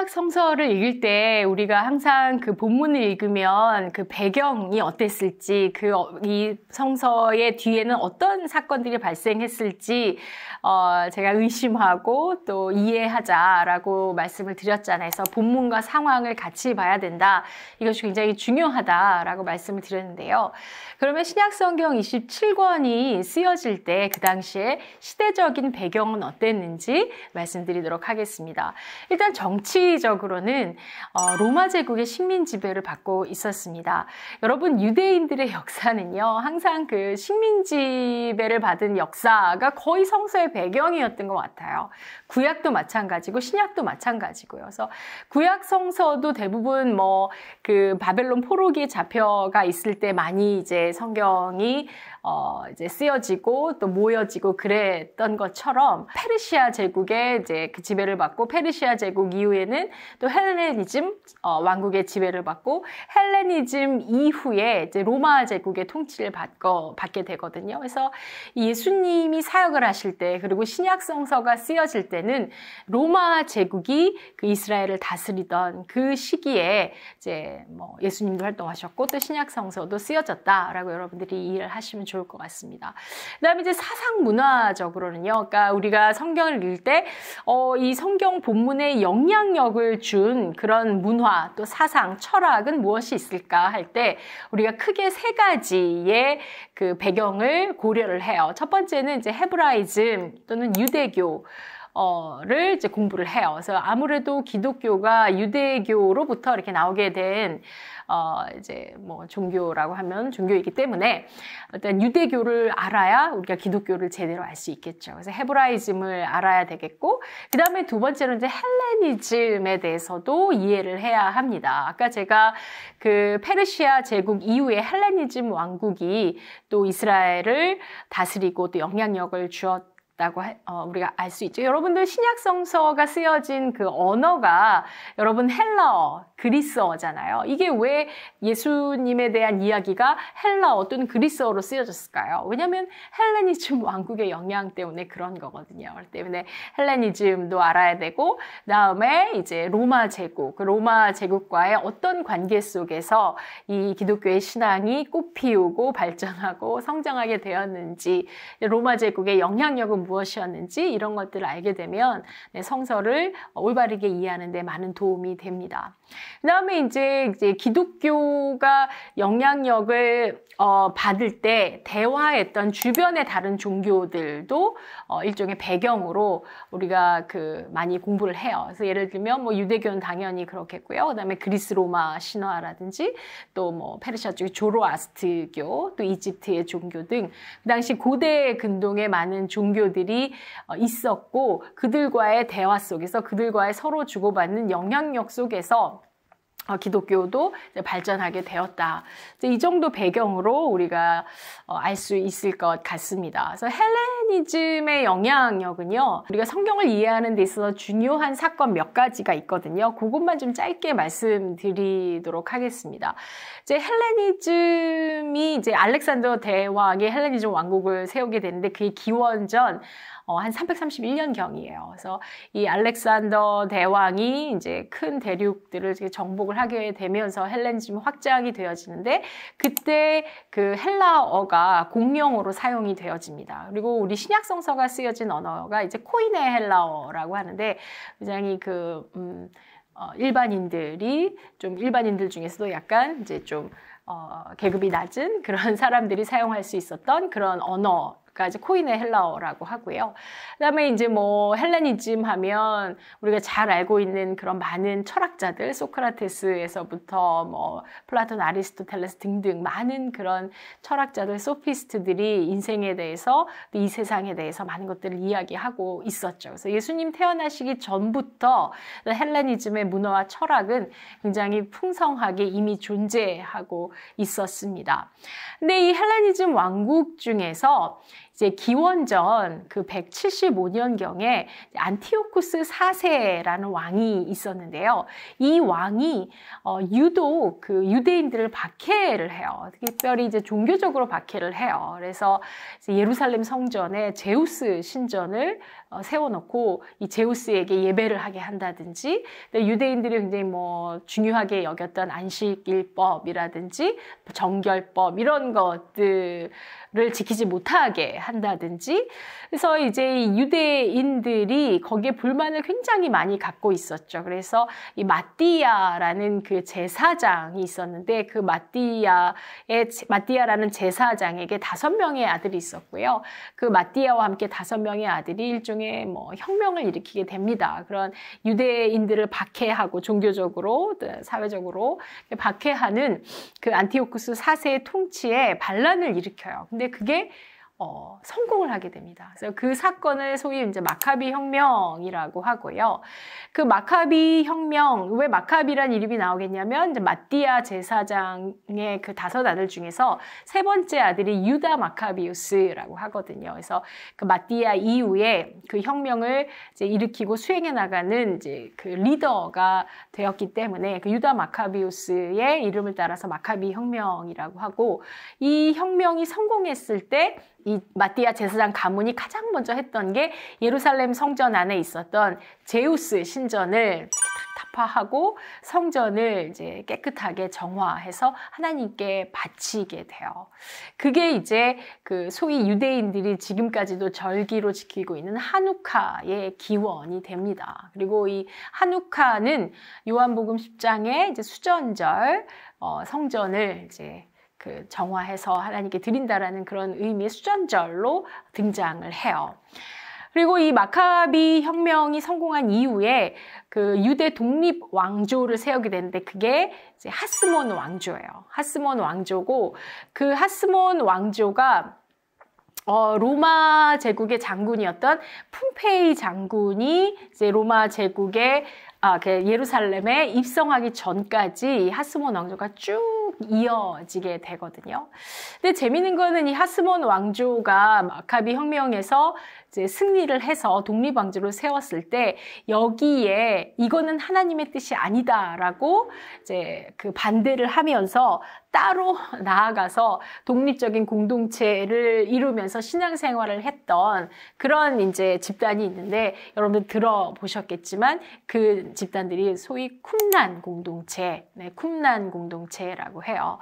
신약 성서를 읽을 때 우리가 항상 그 본문을 읽으면 그 배경이 어땠을지, 이 성서의 뒤에는 어떤 사건들이 발생했을지 제가 의심하고 또 이해하자라고 말씀을 드렸잖아요. 그래서 본문과 상황을 같이 봐야 된다. 이것이 굉장히 중요하다라고 말씀을 드렸는데요. 그러면 신약 성경 27권이 쓰여질 때 그 당시에 시대적인 배경은 어땠는지 말씀드리도록 하겠습니다. 일단 정치적으로는 로마 제국의 식민 지배를 받고 있었습니다. 여러분, 유대인들의 역사는요, 항상 그 식민 지배를 받은 역사가 거의 성서의 배경이었던 것 같아요. 구약도 마찬가지고 신약도 마찬가지고요. 그래서 구약 성서도 대부분 그 바벨론 포로기에 잡혀가 있을 때 많이 이제 성경이 이제 쓰여지고 또 모여지고 그랬던 것처럼 페르시아 제국의 이제 그 지배를 받고, 페르시아 제국 이후에는 또 헬레니즘 왕국의 지배를 받고, 헬레니즘 이후에 이제 로마 제국의 통치를 받게 되거든요. 그래서 예수님이 사역을 하실 때, 그리고 신약 성서가 쓰여질 때는 로마 제국이 그 이스라엘을 다스리던 그 시기에 이제 예수님도 활동하셨고 또 신약 성서도 쓰여졌다라고 여러분들이 이해를 하시면 좋을 것 같습니다. 그다음에 이제 사상 문화적으로는요, 그러니까 우리가 성경을 읽을 때 이 성경 본문에 영향력을 준 그런 문화, 또 사상, 철학은 무엇이 있을까 할 때 우리가 크게 세 가지의 그 배경을 고려를 해요. 첫 번째는 이제 헤브라이즘 또는 유대교 를 이제 공부를 해요. 그래서 아무래도 기독교가 유대교로부터 이렇게 나오게 된 이제 종교라고 하면 종교이기 때문에 일단 유대교를 알아야 우리가 기독교를 제대로 알 수 있겠죠. 그래서 헤브라이즘을 알아야 되겠고, 그 다음에 두 번째로 이제 헬레니즘에 대해서도 이해를 해야 합니다. 아까 제가 그 페르시아 제국 이후에 헬레니즘 왕국이 또 이스라엘을 다스리고 또 영향력을 주었다고 우리가 알 수 있죠. 여러분들 신약 성서가 쓰여진 그 언어가 여러분 헬라어, 그리스어잖아요. 이게 왜 예수님에 대한 이야기가 헬라어 또는 그리스어로 쓰여졌을까요? 왜냐하면 헬레니즘 왕국의 영향 때문에 그런 거거든요. 그렇기 때문에 헬레니즘도 알아야 되고, 그다음에 이제 로마 제국, 그 로마 제국과의 어떤 관계 속에서 이 기독교의 신앙이 꽃피우고 발전하고 성장하게 되었는지, 로마 제국의 영향력은 무엇이었는지 이런 것들을 알게 되면 성서를 올바르게 이해하는 데 많은 도움이 됩니다. 그 다음에 이제 기독교가 영향력을 받을 때 대화했던 주변의 다른 종교들도 일종의 배경으로 우리가 많이 공부를 해요. 그래서 예를 들면 유대교는 당연히 그렇겠고요. 그 다음에 그리스 로마 신화라든지 또 페르시아 쪽의 조로아스트교, 또 이집트의 종교 등 그 당시 고대 근동에 많은 종교들이 있었고, 그들과의 대화 속에서 그들과의 서로 주고받는 영향력 속에서 기독교도 발전하게 되었다. 이 정도 배경으로 우리가 알 수 있을 것 같습니다. 그래서 헬레니즘의 영향력은요, 우리가 성경을 이해하는 데 있어서 중요한 사건 몇 가지가 있거든요. 그것만 좀 짧게 말씀드리도록 하겠습니다. 이제 헬레니즘이 이제 알렉산더 대왕이 헬레니즘 왕국을 세우게 되는데 그게 기원전 한 331년경이에요. 그래서 이 알렉산더 대왕이 이제 큰 대륙들을 정복을 하게 되면서 헬레니즘이 확장이 되어지는데, 그때 그 헬라어가 공용어로 사용이 되어집니다. 그리고 우리 신약 성서가 쓰여진 언어가 이제 코이네 헬라어라고 하는데, 굉장히 일반인들 중에서도 약간 이제 좀 계급이 낮은 그런 사람들이 사용할 수 있었던 그런 언어가 이제 코이네 헬라어라고 하고요. 그다음에 이제 헬레니즘 하면 우리가 잘 알고 있는 그런 많은 철학자들, 소크라테스에서부터 플라톤, 아리스토텔레스 등등 많은 그런 철학자들, 소피스트들이 인생에 대해서, 또 이 세상에 대해서 많은 것들을 이야기하고 있었죠. 그래서 예수님 태어나시기 전부터 헬레니즘의 문화와 철학은 굉장히 풍성하게 이미 존재하고 있었습니다. 근데 이 헬레니즘 왕국 중에서 이제 기원전 그 175년경에 안티오쿠스 4세라는 왕이 있었는데요. 이 왕이 유독 그 유대인들을 박해를 해요. 특별히 이제 종교적으로 박해를 해요. 그래서 이제 예루살렘 성전에 제우스 신전을 세워놓고 이 제우스에게 예배를 하게 한다든지, 유대인들이 굉장히 뭐 중요하게 여겼던 안식일법이라든지 정결법 이런 것들을 지키지 못하게 한다든지, 그래서 이제 유대인들이 거기에 불만을 굉장히 많이 갖고 있었죠. 그래서 이 마띠아라는 그 제사장이 있었는데, 그 마띠아라는 제사장에게 5명의 아들이 있었고요. 그 마띠아와 함께 5명의 아들이 일종의 뭐 혁명을 일으키게 됩니다. 그런 유대인들을 박해하고 종교적으로, 사회적으로 박해하는 그 안티오쿠스 4세의 통치에 반란을 일으켜요. 근데 그게 성공을 하게 됩니다. 그래서 그 사건을 소위 이제 마카비 혁명이라고 하고요. 그 마카비 혁명, 왜 마카비란 이름이 나오겠냐면, 이제 마띠아 제사장의 그 5 아들 중에서 3번째 아들이 유다 마카비우스라고 하거든요. 그래서 그 마띠아 이후에 그 혁명을 이제 일으키고 수행해 나가는 이제 그 리더가 되었기 때문에 그 유다 마카비우스의 이름을 따라서 마카비 혁명이라고 하고, 이 혁명이 성공했을 때 이 마띠아 제사장 가문이 가장 먼저 했던 게 예루살렘 성전 안에 있었던 제우스 신전을 타파하고 성전을 이제 깨끗하게 정화해서 하나님께 바치게 돼요. 그게 이제 그 소위 유대인들이 지금까지도 절기로 지키고 있는 하누카의 기원이 됩니다. 그리고 이 하누카는 요한복음 10장에 이제 수전절 성전을 이제 그 정화해서 하나님께 드린다라는 그런 의미의 수전절로 등장을 해요. 그리고 이 마카비 혁명이 성공한 이후에 그 유대 독립 왕조를 세우게 되는데, 그게 이제 하스몬 왕조예요. 하스몬 왕조고, 그 하스몬 왕조가 로마 제국의 장군이었던 폼페이 장군이 이제 로마 제국의 예루살렘에 입성하기 전까지 하스몬 왕조가 쭉 이어지게 되거든요. 근데 재미있는 거는 이 하스몬 왕조가 마카비 혁명에서 이제 승리를 해서 독립왕조를 세웠을 때, 여기에 이거는 하나님의 뜻이 아니다라고 이제 그 반대를 하면서 따로 나아가서 독립적인 공동체를 이루면서 신앙생활을 했던 그런 이제 집단이 있는데, 여러분들 들어보셨겠지만 그 집단들이 소위 쿰난 공동체, 쿰난 공동체라고 해요.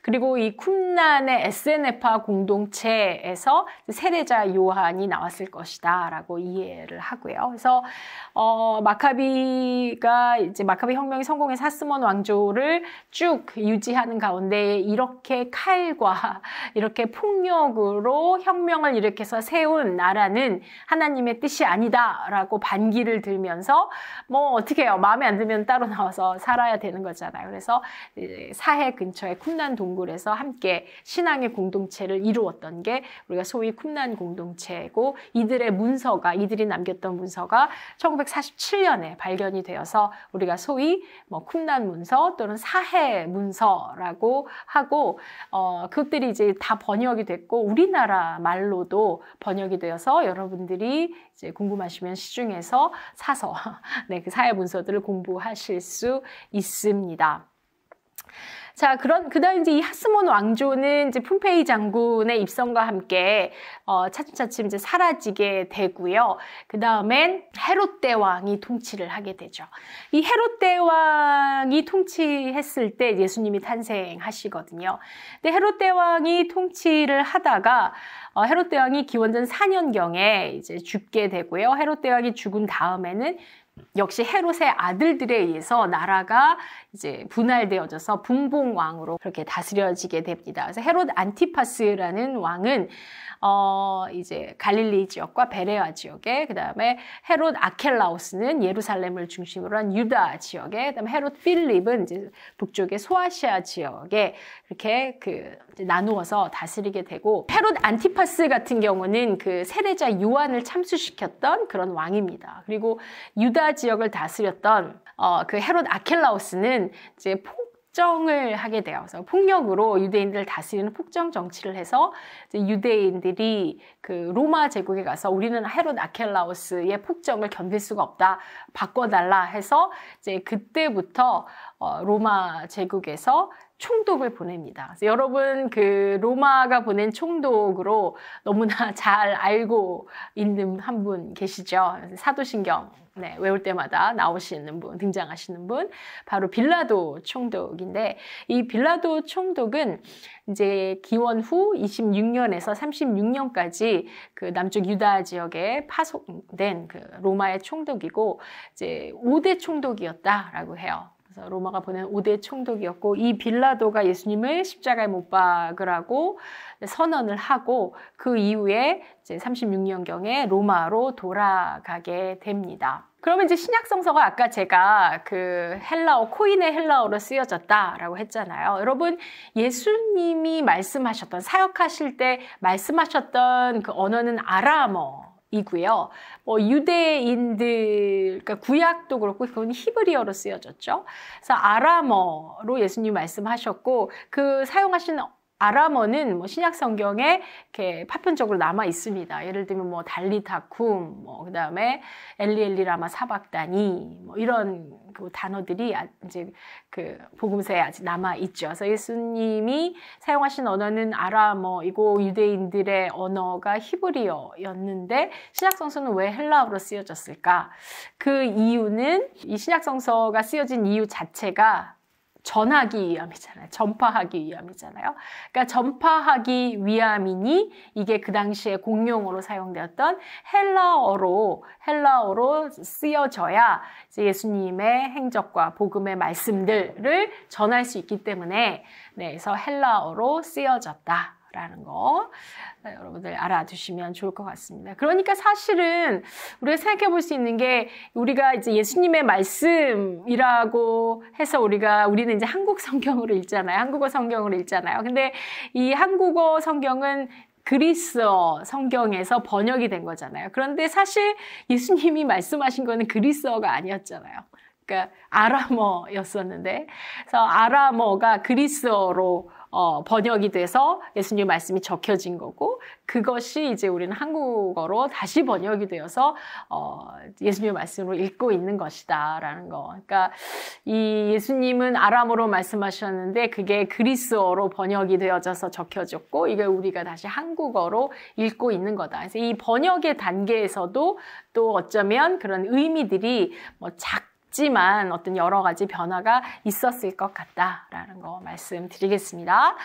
그리고 이 쿰난의 에스에네파 공동체에서 세례자 요한이 나왔을 것이다 라고 이해를 하고요. 그래서 마카비가 이제 마카비 혁명이 성공해서 하스몬 왕조를 쭉 유지하는 가운데, 이렇게 칼과 이렇게 폭력으로 혁명을 일으켜서 세운 나라는 하나님의 뜻이 아니다라고 반기를 들면서, 뭐 어떻게 해요? 마음에 안 들면 따로 나와서 살아야 되는 거잖아요. 그래서 사해 근처의 쿰난 동굴에서 함께 신앙의 공동체를 이루었던 게 우리가 소위 쿰난 공동체고, 이들이 남겼던 문서가 1947년에 발견이 되어서 우리가 소위 뭐 쿰난 문서 또는 사해 문서라고 하고, 그것들이 이제 다 번역이 됐고 우리나라 말로도 번역이 되어서 여러분들이 이제 궁금하시면 시중에서 사서 그 사회 문서들을 공부하실 수 있습니다. 자, 그다음 이제 이 하스몬 왕조는 이제 폼페이 장군의 입성과 함께 차츰차츰 이제 사라지게 되고요. 그 다음엔 헤롯 대왕이 통치를 하게 되죠. 이 헤롯 대왕이 통치했을 때 예수님이 탄생하시거든요. 근데 헤롯 대왕이 통치를 하다가 헤롯 대왕이 기원전 4년경에 이제 죽게 되고요. 헤롯 대왕이 죽은 다음에는 역시 헤롯의 아들들에 의해서 나라가 이제 분할되어져서 분봉왕으로 그렇게 다스려지게 됩니다. 그래서 헤롯 안티파스라는 왕은 이제 갈릴리 지역과 베레아 지역에, 그 다음에 헤롯 아켈라우스는 예루살렘을 중심으로 한 유다 지역에, 그 다음에 헤롯 필립은 이제 북쪽의 소아시아 지역에 이렇게 이제 나누어서 다스리게 되고, 헤롯 안티파스 같은 경우는 그 세례자 요한을 참수시켰던 그런 왕입니다. 그리고 유다 지역을 다스렸던 그 헤롯 아켈라우스는 이제 폭정을 하게 돼요. 그래서 폭력으로 유대인들을 다스리는 폭정 정치를 해서 이제 유대인들이 그 로마 제국에 가서 우리는 헤롯 아켈라우스의 폭정을 견딜 수가 없다. 바꿔달라 해서 이제 그때부터 로마 제국에서 총독을 보냅니다. 그래서 여러분 그 로마가 보낸 총독으로 너무나 잘 알고 있는 한 분 계시죠? 사도신경 네, 외울 때마다 나오시는 분, 등장하시는 분, 바로 빌라도 총독인데, 이 빌라도 총독은 이제 기원 후 26년에서 36년까지 그 남쪽 유다 지역에 파송된 그 로마의 총독이고, 이제 5대 총독이었다라고 해요. 그래서 로마가 보낸 5대 총독이었고, 이 빌라도가 예수님을 십자가에 못 박으라고 선언을 하고, 그 이후에 이제 36년경에 로마로 돌아가게 됩니다. 그러면 이제 신약성서가 아까 제가 그 헬라어, 코인의 헬라어로 쓰여졌다라고 했잖아요. 여러분, 예수님이 말씀하셨던, 사역하실 때 말씀하셨던 그 언어는 아람어이고요. 유대인들, 그러니까 구약도 그렇고, 그건 히브리어로 쓰여졌죠. 그래서 아람어로 예수님이 말씀하셨고, 그 사용하신 아람어는 신약 성경에 이렇게 파편적으로 남아 있습니다. 예를 들면 달리다쿰, 그다음에 엘리 라마 사박다니, 이런 그 단어들이 이제 그 복음서에 아직 남아 있죠. 그래서 예수님이 사용하신 언어는 아람어이고 유대인들의 언어가 히브리어였는데 신약 성서는 왜 헬라어로 쓰여졌을까? 그 이유는 이 신약 성서가 쓰여진 이유 자체가 전하기 위함이잖아요. 전파하기 위함이잖아요. 그러니까 전파하기 위함이니 이게 그 당시에 공용어로 사용되었던 헬라어로 쓰여져야 이제 예수님의 행적과 복음의 말씀들을 전할 수 있기 때문에 그래서 헬라어로 쓰여졌다라는 거 여러분들 알아두시면 좋을 것 같습니다. 그러니까 사실은 우리가 생각해 볼 수 있는 게 우리가 이제 예수님의 말씀이라고 해서 우리는 이제 한국 성경으로 읽잖아요. 한국어 성경으로 읽잖아요. 근데 이 한국어 성경은 그리스어 성경에서 번역이 된 거잖아요. 그런데 사실 예수님이 말씀하신 거는 그리스어가 아니었잖아요. 그러니까 아람어였었는데, 그래서 아람어가 그리스어로 번역이 돼서 예수님 말씀이 적혀진 거고, 그것이 이제 우리는 한국어로 다시 번역이 되어서 예수님의 말씀으로 읽고 있는 것이다라는 거. 그러니까 이 예수님은 아람어로 말씀하셨는데 그게 그리스어로 번역이 되어져서 적혀졌고, 이게 우리가 다시 한국어로 읽고 있는 거다. 그래서 이 번역의 단계에서도 또 어쩌면 그런 의미들이 작지만 어떤 여러 가지 변화가 있었을 것 같다라는 거 말씀드리겠습니다.